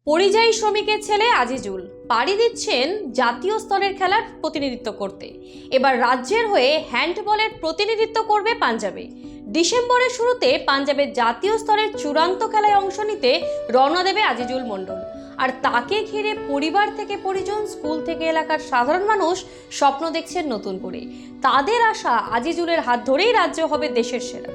পরিযায়ী শ্রমিকের ছেলে আজিজুল পাড়ি দিচ্ছেন জাতীয় স্তরের খেলার প্রতিনিধিত্ব করতে। এবার রাজ্যের হয়ে হ্যান্ডবলের প্রতিনিধিত্ব করবে পাঞ্জাবে। ডিসেম্বরের শুরুতে পাঞ্জাবের জাতীয় স্তরের চূড়ান্ত খেলায় অংশ নিতে রওনা দেবে আজিজুল মণ্ডল। আর তাকে ঘিরে পরিবার থেকে পরিজন, স্কুল থেকে এলাকার সাধারণ মানুষ স্বপ্ন দেখছেন নতুন করে। তাদের আশা আজিজুলের হাত ধরেই রাজ্য হবে দেশের সেরা।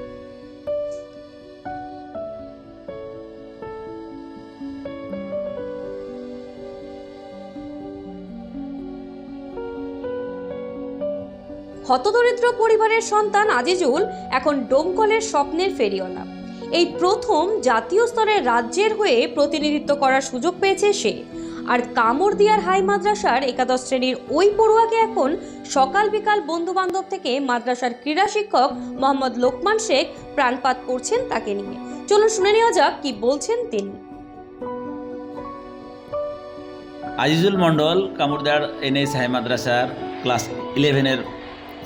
হতদরিদ্র পরিবারের সন্তান আজিজুল এখন ডোমকলের স্বপ্নের ফেরিওয়ালা। এই প্রথম জাতীয় স্তরে রাজ্যের হয়ে প্রতিনিধিত্ব করার সুযোগ পেয়েছে সে। আর কামরদিয়ার হাই মাদ্রাসার একাদশ শ্রেণীর ওই পড়ুয়াকে এখন সকাল বিকাল বন্ধু বান্ধব থেকে মাদ্রাসার ক্রীড়া শিক্ষক মোহাম্মদ লোকমান শেখ প্রাণপাত করছেন তাকে নিয়ে। চলুন শুনে নেওয়া যাক কি বলছেন তিনি। আজিজুল মণ্ডল কামরদিয়ার এনএস হাই মাদ্রাসার ক্লাস 11-এর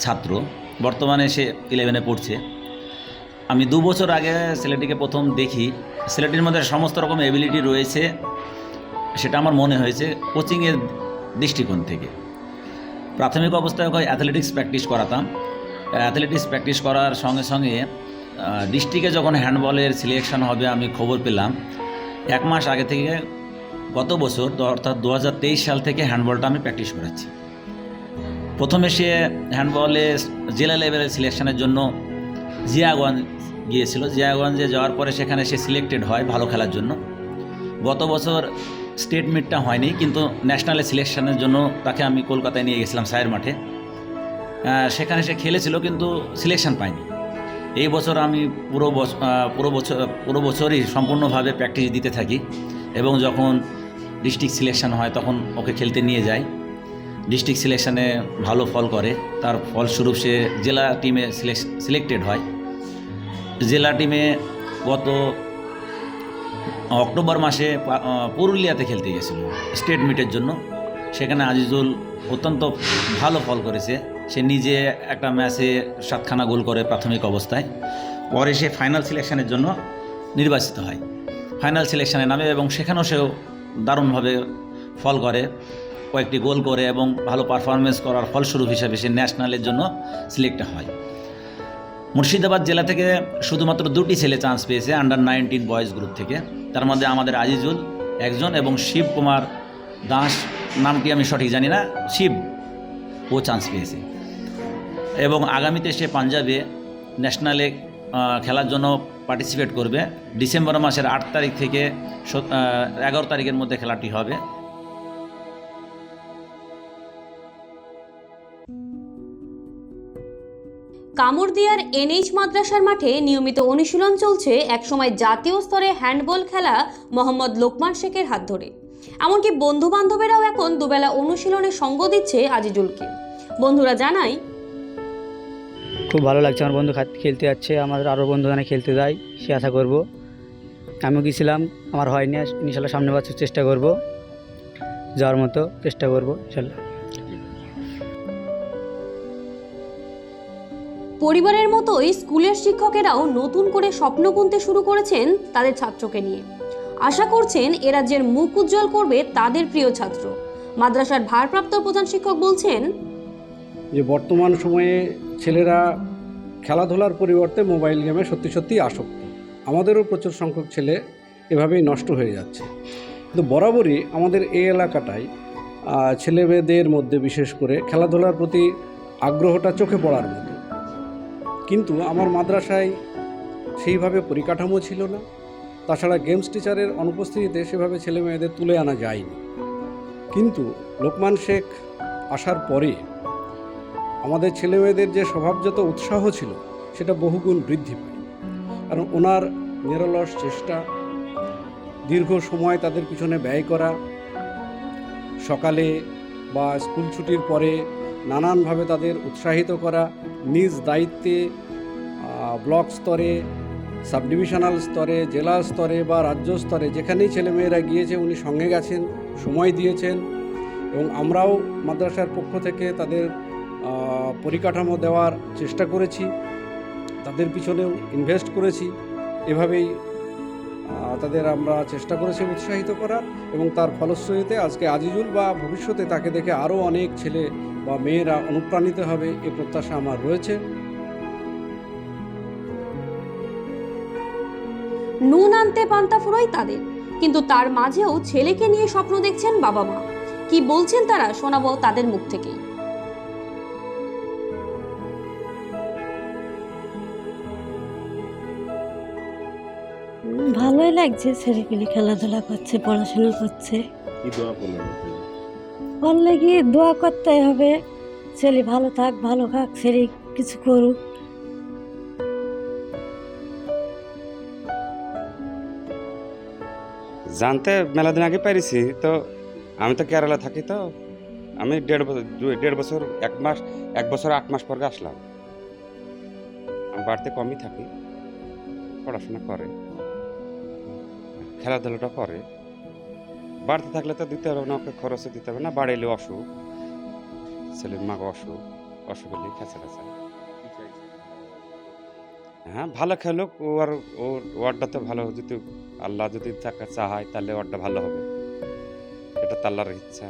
ছাত্র। বর্তমানে সে 11-এ পড়ছে। আমি 2 বছর আগে ছেলেটিকে প্রথম দেখি। ছেলেটির মধ্যে সমস্ত রকম এবিলিটি রয়েছে, সেটা আমার মনে হয়েছে কোচিংয়ের দৃষ্টিকোণ থেকে। প্রাথমিক অবস্থায় ওকে অ্যাথলেটিক্স প্র্যাকটিস করাতাম। অ্যাথলেটিক্স প্র্যাকটিস করার সঙ্গে সঙ্গে ডিস্ট্রিক্টে যখন হ্যান্ডবলের সিলেকশন হবে আমি খবর পেলাম। 1 মাস আগে থেকে গত বছর অর্থাৎ 2023 সাল থেকে হ্যান্ডবলটা আমি প্র্যাকটিস করাচ্ছি। প্রথমে সে হ্যান্ডবলে জেলা লেভেলের সিলেকশনের জন্য জিয়াগঞ্জ গিয়েছিল। জিয়াগঞ্জে যাওয়ার পরে সেখানে সে সিলেক্টেড হয় ভালো খেলার জন্য। গত বছর স্টেট মিটটা হয়নি, কিন্তু ন্যাশনালে সিলেকশনের জন্য তাকে আমি কলকাতায় নিয়ে গেছিলাম সায়ের মাঠে। সেখানে সে খেলেছিল কিন্তু সিলেকশন পায়নি। এই বছর আমি পুরো বছরই সম্পূর্ণভাবে প্র্যাকটিস দিতে থাকি এবং যখন ডিস্ট্রিক্ট সিলেকশন হয় তখন ওকে খেলতে নিয়ে যাই। ডিস্ট্রিক্ট সিলেকশনে ভালো ফল করে, তার ফলস্বরূপ সে জেলা টিমে সিলেক্টেড হয়। জেলা টিমে গত অক্টোবর মাসে পুরুলিয়াতে খেলতে গেছিল স্টেট মিটের জন্য। সেখানে আজিজুল অত্যন্ত ভালো ফল করেছে। সে নিজে একটা ম্যাচে 7খানা গোল করে প্রাথমিক অবস্থায়। পরে সে ফাইনাল সিলেকশনের জন্য নির্বাচিত হয়, ফাইনাল সিলেকশনে নামে এবং সেখানেও সেও দারুণভাবে ফল করে, কয়েকটি গোল করে এবং ভালো পারফরমেন্স করার ফলস্বরূপ হিসাবে সে ন্যাশনালের জন্য সিলেক্ট হয়। মুর্শিদাবাদ জেলা থেকে শুধুমাত্র 2টি ছেলে চান্স পেয়েছে আন্ডার 19 বয়েজ গ্রুপ থেকে। তার মধ্যে আমাদের আজিজুল একজন এবং শিব কুমার দাস, নামটি আমি সঠিক জানি না, শিব, ও চান্স পেয়েছে। এবং আগামীতে সে পাঞ্জাবে ন্যাশনালে খেলার জন্য পার্টিসিপেট করবে। ডিসেম্বর মাসের 8 তারিখ থেকে 11 তারিখের মধ্যে খেলাটি হবে। কামরদিয়ার এনএইচ মাদ্রাসার মাঠে নিয়মিত অনুশীলন চলছে একসময় জাতীয় স্তরে হ্যান্ডবল খেলা মোহাম্মদ লোকমান শেখের হাত ধরে। এমনকি বন্ধু বান্ধবেরাও এখন দুবেলা অনুশীলনে সঙ্গ দিচ্ছে আজিজুলকে। বন্ধুরা জানায়, খুব ভালো লাগছে, আমার বন্ধু খেলতে যাচ্ছে, আমাদের আরও বন্ধু জানে খেলতে যায়, সে আশা করব। আমিও গেছিলাম, আমার হয়নি, ইনশাল্লাহ সামনে বছর চেষ্টা করব, যাওয়ার মতো চেষ্টা করব ইনশাল্লাহ। পরিবারের মতোই স্কুলের শিক্ষকেরাও নতুন করে স্বপ্ন বুনতে শুরু করেছেন তাদের ছাত্রকে নিয়ে। আশা করছেন এ রাজ্যের মুখ উজ্জ্বল করবে তাদের প্রিয় ছাত্র। মাদ্রাসার ভারপ্রাপ্ত প্রধান শিক্ষক বলছেন যে বর্তমান সময়ে ছেলেরা খেলাধুলার পরিবর্তে মোবাইল গেমে সত্যি আসক্ত। আমাদেরও প্রচুর সংখ্যক ছেলে এভাবেই নষ্ট হয়ে যাচ্ছে। কিন্তু বরাবরই আমাদের এই এলাকাটায় ছেলেমেয়েদের মধ্যে বিশেষ করে খেলাধুলার প্রতি আগ্রহটা চোখে পড়ার মতো। কিন্তু আমার মাদ্রাসায় সেইভাবে পরিকাঠামো ছিল না, তাছাড়া গেমস টিচারের অনুপস্থিতিতে সেভাবে ছেলে মেয়েদের তুলে আনা যায়নি। কিন্তু লোকমান শেখ আসার পরে আমাদের ছেলে মেয়েদের যে স্বভাবজাত উৎসাহ ছিল সেটা বহুগুণ বৃদ্ধি পায়। কারণ ওনার নিরলস চেষ্টা, দীর্ঘ সময় তাদের পিছনে ব্যয় করা, সকালে বা স্কুল ছুটির পরে নানানভাবে তাদের উৎসাহিত করা, নিজ দায়িত্বে ব্লক স্তরে, সাব ডিভিশনাল স্তরে, জেলা স্তরে বা রাজ্য স্তরে যেখানেই ছেলেমেয়েরা গিয়েছে উনি সঙ্গে গেছেন, সময় দিয়েছেন। এবং আমরাও মাদ্রাসার পক্ষ থেকে তাদের পরিকাঠামো দেওয়ার চেষ্টা করেছি, তাদের পিছনেও ইনভেস্ট করেছি। এভাবেই তাদের আমরা চেষ্টা করেছি উৎসাহিত করার, এবং তার ফলশ্রুতিতে আজকে আজিজুল বা ভবিষ্যতে তাকে দেখে আরও অনেক ছেলে বা মেয়েরা অনুপ্রাণিত হবে, এ প্রত্যাশা আমার রয়েছে। নুন আনতে পান্তা ফুরোয় তাদের, কিন্তু তার মাঝেও ছেলেকে নিয়ে স্বপ্ন দেখছেন বাবা মা। কি বলছেন তারা, শোনাবো তাদের মুখ থেকেই। ভালোই লাগছে, ছেলেপিলে খেলাধুলা করছে, পড়াশোনা করছে। কি দোয়া করলেন? ওর লাগি দোয়া করতে হবে, ছেলে ভালো থাক, ভালো খাক, ছেলে কিছু করুক। জানতে মেলা দিন আগে পেরেছি তো, আমি তো কেরালা থাকি, তো আমি 1.5 বছর 1 বছর 8 মাস পরে আসলাম। আমি বাড়িতে কমই থাকি, পড়াশোনা করে, খেলাধুলাটা করে। বাড়িতে থাকলে তো দিতে হবে না, ওকে খরচও দিতে হবে না, বাড়াইলে অসুখ, ছেলের মাকে অসুখ হলে খেঁচা খেঁচা। হ্যাঁ, ভালো খেলুক, ওর ওয়ার্ডটা তো ভালো, যদি আল্লাহ যদি তাকে চাহায় তাহলে ওয়ার্ডটা ভালো হবে, এটা তো আল্লাহর ইচ্ছা।